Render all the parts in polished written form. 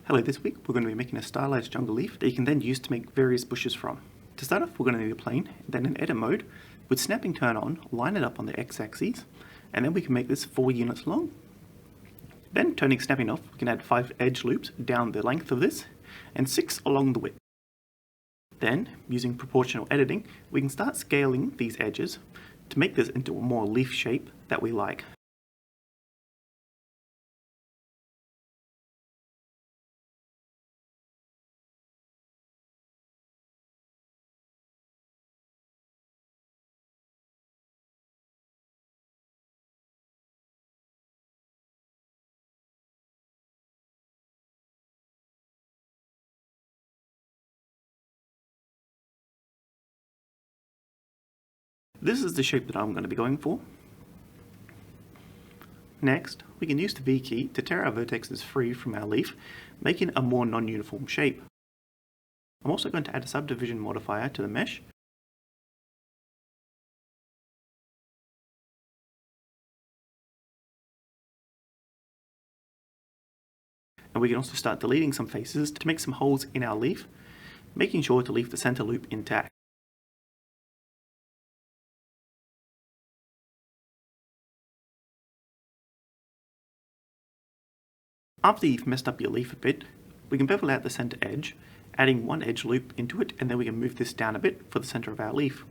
Hello, this week we're going to be making a stylized jungle leaf that you can then use to make various bushes from. To start off, we're going to need a plane, then in edit mode, with snapping turned on, line it up on the x-axis, and then we can make this 4 units long. Then, turning snapping off, we can add 5 edge loops down the length of this, and 6 along the width. Then, using proportional editing, we can start scaling these edges to make this into a more leaf shape that we like. This is the shape that I'm going to be going for. Next, we can use the V key to tear our vertexes free from our leaf, making a more non-uniform shape. I'm also going to add a subdivision modifier to the mesh. And we can also start deleting some faces to make some holes in our leaf, making sure to leave the center loop intact. After you've messed up your leaf a bit, we can bevel out the center edge, adding 1 edge loop into it, and then we can move this down a bit for the center of our leaf.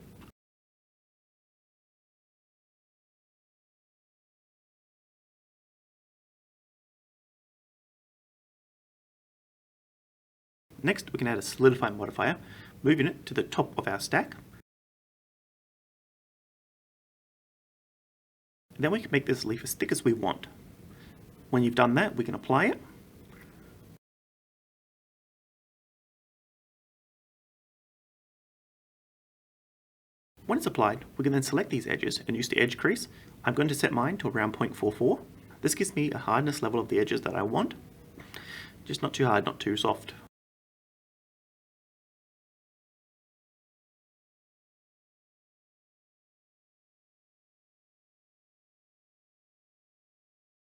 Next, we can add a solidify modifier, moving it to the top of our stack. Then we can make this leaf as thick as we want. When you've done that, we can apply it. When it's applied, we can then select these edges and use the edge crease. I'm going to set mine to around 0.44. This gives me a hardness level of the edges that I want. Just not too hard, not too soft.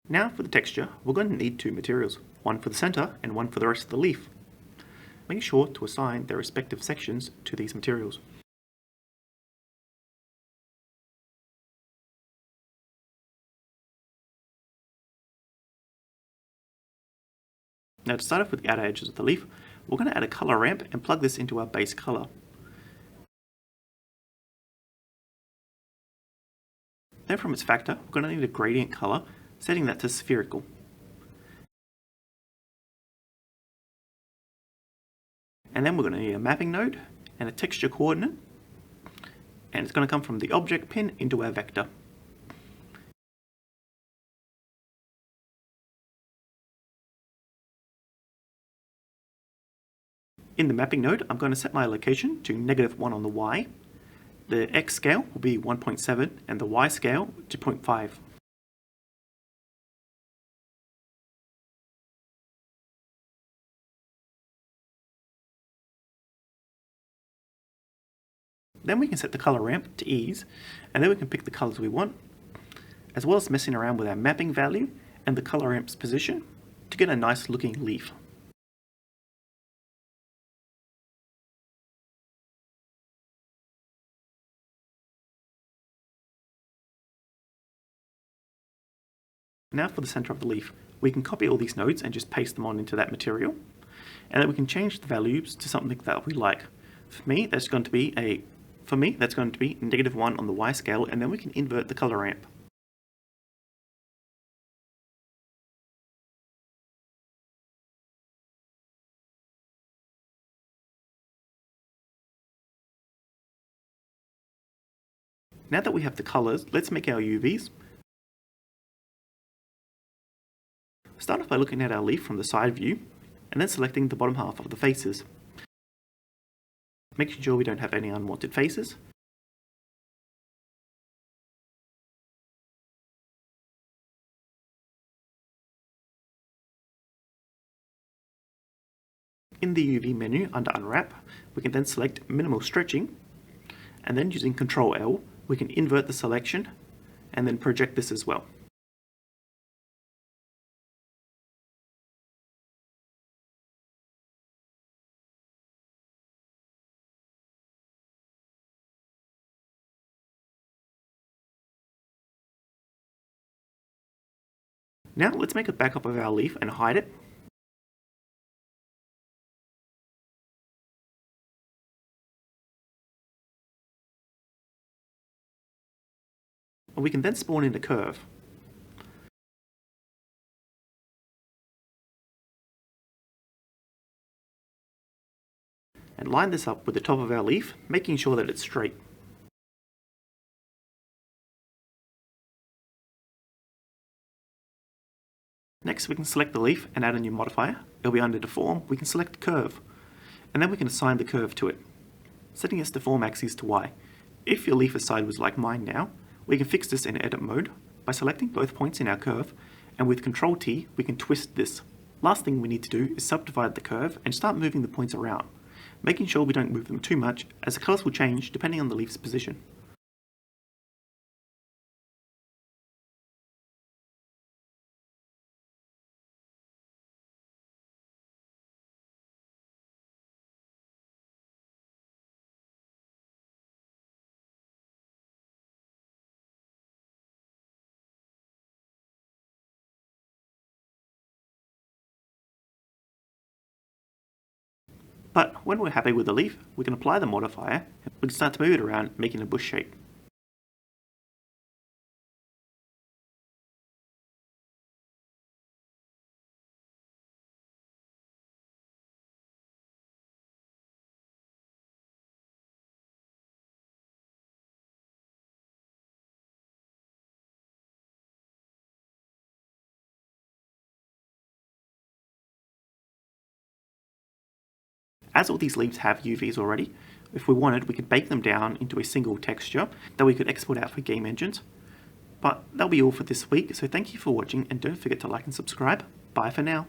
Now for the texture, we're going to need 2 materials, one for the center and one for the rest of the leaf. Make sure to assign their respective sections to these materials. Now to start off with the outer edges of the leaf, we're going to add a color ramp and plug this into our base color. Then from its factor, we're going to need a gradient color, setting that to spherical. And then we're going to need a mapping node and a texture coordinate, and it's going to come from the object pin into our vector. In the mapping node, I'm going to set my location to -1 on the Y. The X scale will be 1.7 and the Y scale to 0.5. Then we can set the color ramp to ease, and then we can pick the colors we want, as well as messing around with our mapping value and the color ramp's position to get a nice looking leaf. Now for the center of the leaf, we can copy all these nodes and just paste them on into that material, and then we can change the values to something that we like. For me, that's going to be -1 on the Y scale, and then we can invert the color ramp. Now that we have the colors, let's make our UVs. Start off by looking at our leaf from the side view, and then selecting the bottom half of the faces. Making sure we don't have any unwanted faces. In the UV menu under Unwrap, we can then select Minimal Stretching, and then using Ctrl L, we can invert the selection, and then project this as well. Now let's make a backup of our leaf and hide it. And we can then spawn in the curve. And line this up with the top of our leaf, making sure that it's straight. Next, we can select the leaf and add a new modifier. It'll be under Deform. We can select Curve, and then we can assign the curve to it, setting its deform axis to Y. If your leaf is sideways like mine now, we can fix this in edit mode by selecting both points in our curve, and with Ctrl T, we can twist this. Last thing we need to do is subdivide the curve and start moving the points around, making sure we don't move them too much, as the colours will change depending on the leaf's position. But when we're happy with the leaf, we can apply the modifier, and we can start to move it around, making a bush shape. As all these leaves have UVs already, if we wanted, we could bake them down into a single texture that we could export out for game engines. But that'll be all for this week, so thank you for watching and don't forget to like and subscribe. Bye for now.